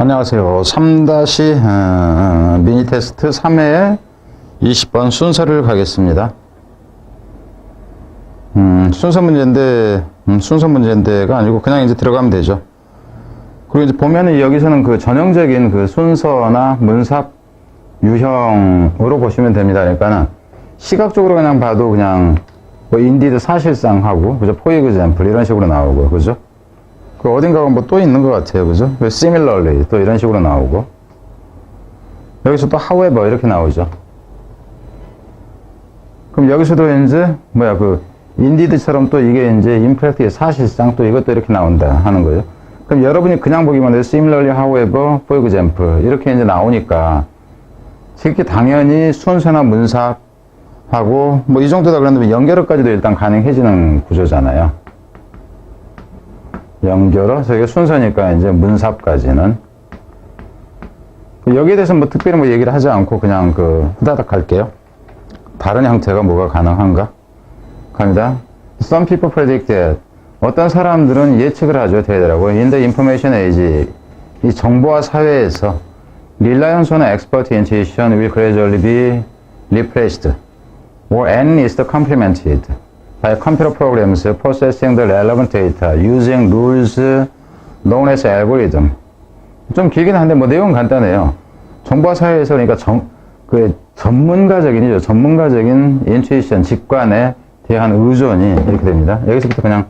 안녕하세요. 3- 미니 테스트 3회 20번 순서를 가겠습니다. 순서 문제인데가 아니고 그냥 이제 들어가면 되죠. 그리고 이제 보면은 여기서는 그 전형적인 그 순서나 문삽 유형으로 보시면 됩니다. 그러니까는 시각적으로 그냥 봐도 그냥 뭐 인디드 사실상 하고, 그죠? 포 example 이런 식으로 나오고, 그죠? 그 어딘가가 뭐 또 있는 것 같아요. 그죠? similarly 또 이런 식으로 나오고, 여기서 또 however 이렇게 나오죠. 그럼 여기서도 이제 indeed처럼 또 이게 이제 in practice 사실상 또 이것도 이렇게 나온다 하는 거예요. 그럼 여러분이 그냥 보기만 해도 similarly, however, for example 이렇게 이제 나오니까 이렇게 당연히 순서나 문삽하고 뭐 이 정도다 그런다면 연결어까지도 일단 가능해지는 구조잖아요. 연결어, 저게 순서니까 이제 문삽까지는. 여기에 대해서 뭐 특별히 뭐 얘기를 하지 않고 그냥 후다닥 할게요. 다른 형태가 뭐가 가능한가? 갑니다. Some people predict that. 어떤 사람들은 예측을 하죠. 되더라고요. In the information age. 이 정보화 사회에서 reliance on expert intuition will gradually be replaced or at least complemented by computer programs processing the relevant data using rules known as algorithm. 좀 길긴 한데 뭐 내용은 간단해요. 정보화 사회에서 그러니까 전문가적인 intuition, 직관에 대한 의존이 이렇게 됩니다. 여기서부터 그냥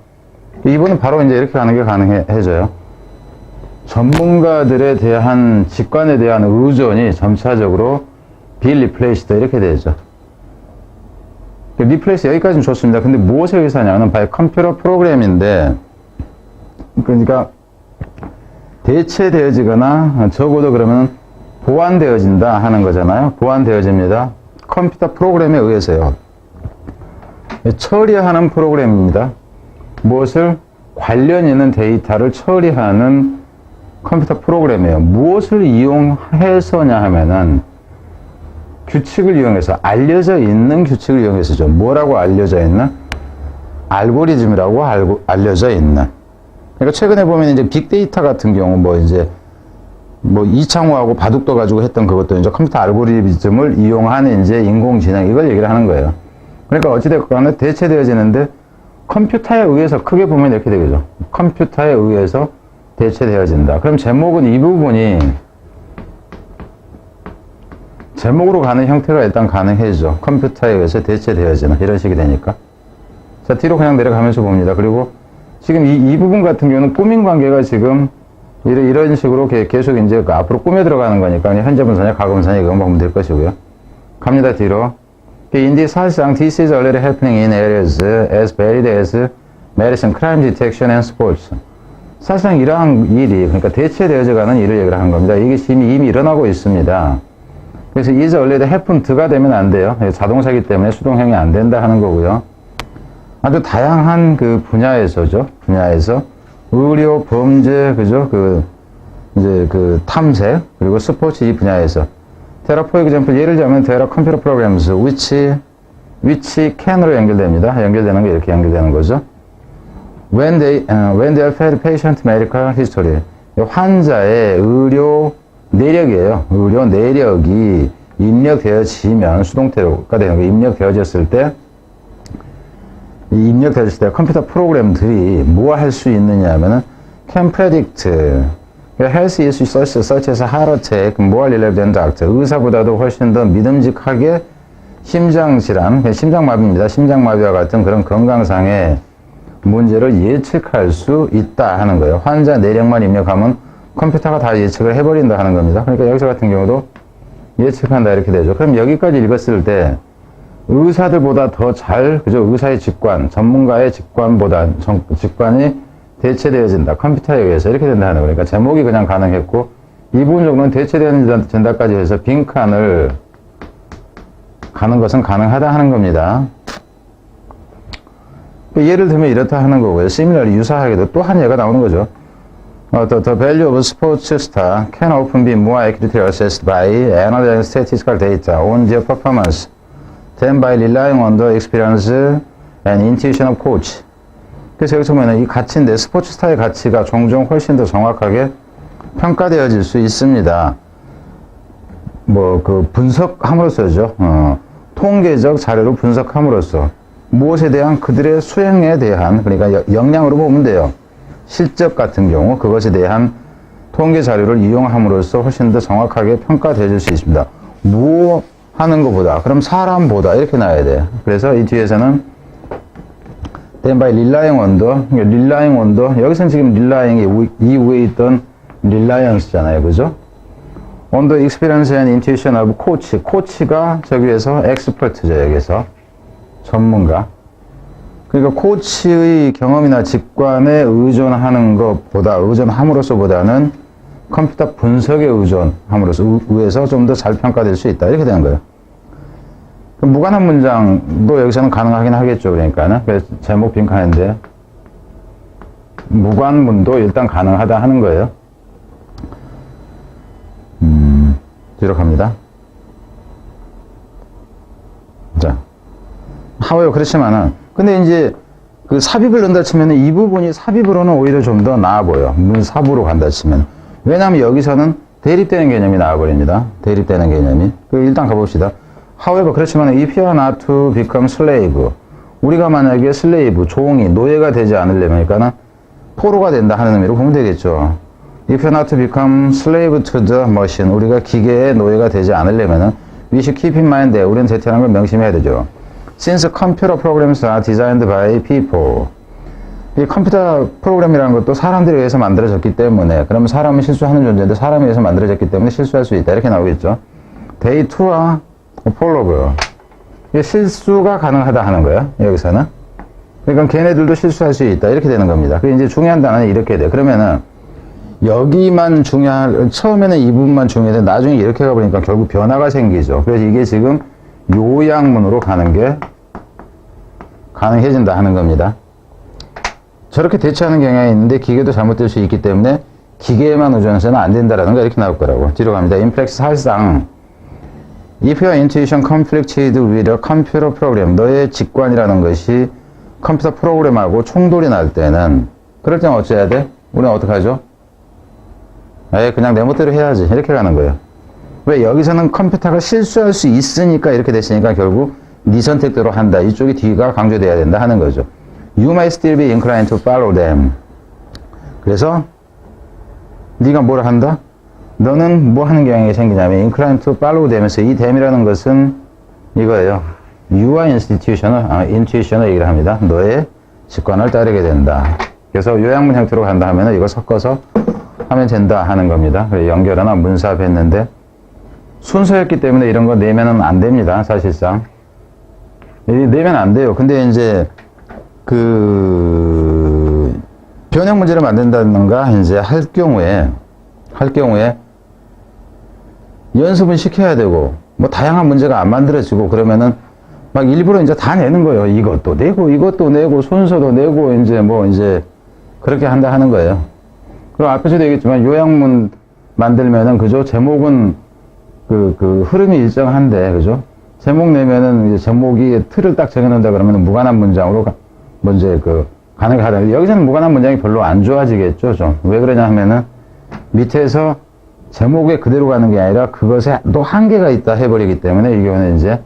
이분은 바로 이제 이렇게 가는 게 가능해져요. 전문가들에 대한 직관에 대한 의존이 점차적으로 be replaced 이렇게 되죠. replace 여기까지는 좋습니다. 근데 무엇에 의해서 하냐면 by 컴퓨터 프로그램인데, 그러니까 대체되어지거나 적어도 그러면 보완되어진다 하는 거잖아요. 보완되어집니다. 컴퓨터 프로그램에 의해서요. 처리하는 프로그램입니다. 무엇을? 관련 있는 데이터를 처리하는 컴퓨터 프로그램이에요. 무엇을 이용해서냐 하면은 규칙을 이용해서, 알려져 있는 규칙을 이용해서죠. 뭐라고 알려져 있나? 알고리즘이라고 알려져 있는. 그러니까 최근에 보면 이제 빅데이터 같은 경우 이창호하고 바둑도 가지고 했던 그것도 이제 컴퓨터 알고리즘을 이용한 이제 인공지능 이걸 얘기를 하는 거예요. 그러니까 어찌됐건 대체되어지는데 컴퓨터에 의해서 크게 보면 이렇게 되겠죠. 컴퓨터에 의해서 대체되어진다. 그럼 제목은 이 부분이 제목으로 가는 형태가 일단 가능해지죠. 컴퓨터에 의해서 대체되어지는 이런 식이 되니까. 자, 뒤로 그냥 내려가면서 봅니다. 그리고 지금 이 부분 같은 경우는 꾸민 관계가 지금 이런 식으로 계속 이제 앞으로 꾸며 들어가는 거니까 현재 분사냐 과거 분사냐 이거 보면 될 것이고요. 갑니다. 뒤로. 인디 사실상 this is already happening in areas as varied as medicine, crime detection and sports. 사실상 이러한 일이, 그러니까 대체되어져 가는 일을 얘기를 하는 겁니다. 이게 이미 일어나고 있습니다. 그래서 is already happened가 되면 안 돼요. 자동사이기 때문에 수동형이 안 된다 하는 거고요. 아주 다양한 분야에서 의료, 범죄, 그죠? 탐색, 그리고 스포츠 이 분야에서. There are, for example, 예를 들자면 there are computer programs which can으로 연결됩니다. 연결되는 게 이렇게 연결되는 거죠. When they fed patient medical history. 환자의 의료 내력이에요. 의료 내력이 입력되어지면 수동태가 되는 거예요. 입력되어졌을 때 컴퓨터 프로그램들이 뭐 할 수 있느냐 하면은 can predict health issues such as heart attack, more relevant doctor. 의사보다도 훨씬 더 믿음직하게 심장질환, 심장마비입니다. 심장마비와 같은 그런 건강상의 문제를 예측할 수 있다 하는 거예요. 환자 내력만 입력하면 컴퓨터가 다 예측을 해버린다 하는 겁니다. 그러니까 여기서 같은 경우도 예측한다 이렇게 되죠. 그럼 여기까지 읽었을 때 의사들보다 더 잘, 그죠? 의사의 직관, 전문가의 직관이 대체되어진다. 컴퓨터에 의해서 이렇게 된다 하는 거니까 제목이 그냥 가능했고 이 부분 정도는 대체되어진다까지 해서 빈칸을 가는 것은 가능하다 하는 겁니다. 예를 들면 이렇다 하는 거고요. similarly 유사하게도 또 한 예가 나오는 거죠. The value of a sports star can often be more accurately assessed by analyzing statistical data on their performance than by relying on the experience and intuition of coach. 그래서 여기서 보면 이 가치인데 스포츠 스타의 가치가 종종 훨씬 더 정확하게 평가되어질 수 있습니다. 뭐 그 분석함으로써죠. 통계적 자료로 분석함으로써 무엇에 대한 그들의 수행에 대한, 그러니까 역량으로 보면 돼요. 실적 같은 경우 그것에 대한 통계 자료를 이용함으로써 훨씬 더 정확하게 평가되어질 수 있습니다. 뭐 하는 것보다, 그럼 사람보다 이렇게 나와야 돼요. 그래서 이 뒤에서는 then by relying on the, 여기서는 지금 relying이 이 위에 있던 reliance잖아요. 그죠? on the experience and intuition of coach. 코치가 저기에서 expert죠. 여기서 전문가. 그러니까 코치의 경험이나 직관에 의존하는 것보다, 의존함으로써보다는 컴퓨터 분석에 의존함으로써 좀 더 잘 평가될 수 있다. 이렇게 되는 거예요. 무관한 문장도 여기서는 가능하긴 하겠죠. 그러니까는. 그래서 제목 빈칸인데, 무관문도 일단 가능하다 하는 거예요. 뒤로 갑니다. 자. 하워요. 그렇지만은, 근데 이제 그 삽입을 넣는다 치면은 이 부분이 삽입으로는 오히려 좀 더 나아 보여. 문삽으로 간다 치면. 왜냐하면 여기서는 대립되는 개념이 나와버립니다. 대립되는 개념이. 일단 가봅시다. However, 그렇지만 if you are not to become slave, 우리가 만약에 슬레이브, 종이, 노예가 되지 않으려면, 그러니까는 포로가 된다 하는 의미로 보면 되겠죠. If you are not to become slave to the machine, 우리가 기계의 노예가 되지 않으려면은 we should keep in mind that 우리는 대체라는 걸 명심해야 되죠. Since computer programs are designed by people, 이 컴퓨터 프로그램이라는 것도 사람들에 의해서 만들어졌기 때문에, 그러면 사람은 실수하는 존재인데 사람에 의해서 만들어졌기 때문에 실수할 수 있다. 이렇게 나오겠죠. They too are fallible. 실수가 가능하다 하는 거예요. 여기서는. 그러니까 걔네들도 실수할 수 있다. 이렇게 되는 겁니다. 그 이제 중요한 단어는 이렇게 돼. 그러면은 여기만 처음에는 이 부분만 중요한데 나중에 이렇게 가보니까 결국 변화가 생기죠. 그래서 이게 지금 요약문으로 가는 게 가능해진다 하는 겁니다. 저렇게 대처하는 경향이 있는데 기계도 잘못될 수 있기 때문에 기계에만 의존해서는 안 된다라는 거 이렇게 나올 거라고. 뒤로 갑니다. 인플렉스 사실상 If your intuition conflicted with a computer program, 너의 직관이라는 것이 컴퓨터 프로그램하고 충돌이 날 때는, 그럴 때는 어찌해야 돼? 우리는 어떻게 하죠? 그냥 내 멋대로 해야지. 이렇게 가는 거예요. 왜? 여기서는 컴퓨터가 실수할 수 있으니까 이렇게 됐으니까 결국 네 선택대로 한다. 이쪽이 뒤가 강조돼야 된다 하는 거죠. You might still be inclined to follow them. 그래서 네가 뭘 한다? 너는 뭐 하는 경향이 생기냐면 inclined to follow them에서 이 them이라는 것은 이거예요. Your intuition을 얘기를 합니다. 너의 직관을 따르게 된다. 그래서 요약문 형태로 간다 하면 이거 섞어서 하면 된다 하는 겁니다. 연결하나 문사했는데 순서였기 때문에 이런 거 내면은 안 됩니다. 사실상. 내면 안 돼요. 근데 이제 변형 문제를 만든다든가 이제 할 경우에 연습은 시켜야 되고 뭐 다양한 문제가 안 만들어지고 그러면은 막 일부러 이제 다 내는 거예요. 이것도 내고 순서도 내고 이제 그렇게 한다 하는 거예요. 그리고 앞에서도 얘기했지만 요약문 만들면은 그죠? 제목은 그 흐름이 일정한데 그죠? 제목 내면은 이제 제목이 틀을 딱 정해놓는다 그러면 무관한 문장으로 먼저 가능하다. 여기서는 무관한 문장이 별로 안 좋아지겠죠, 좀. 왜 그러냐 하면은 밑에서 제목에 그대로 가는 게 아니라 그것에 또 한계가 있다 해버리기 때문에 이 경우는 이제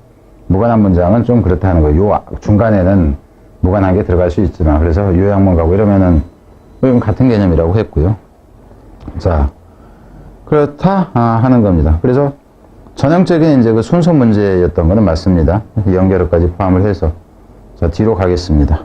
무관한 문장은 좀 그렇다는 거예요. 요 중간에는 무관한 게 들어갈 수 있지만 그래서 요약문 가고 이러면은 같은 개념이라고 했고요. 자, 그렇다 하는 겁니다. 그래서 전형적인 이제 그 순서 문제였던 거는 맞습니다. 연결어까지 포함을 해서 자 뒤로 가겠습니다.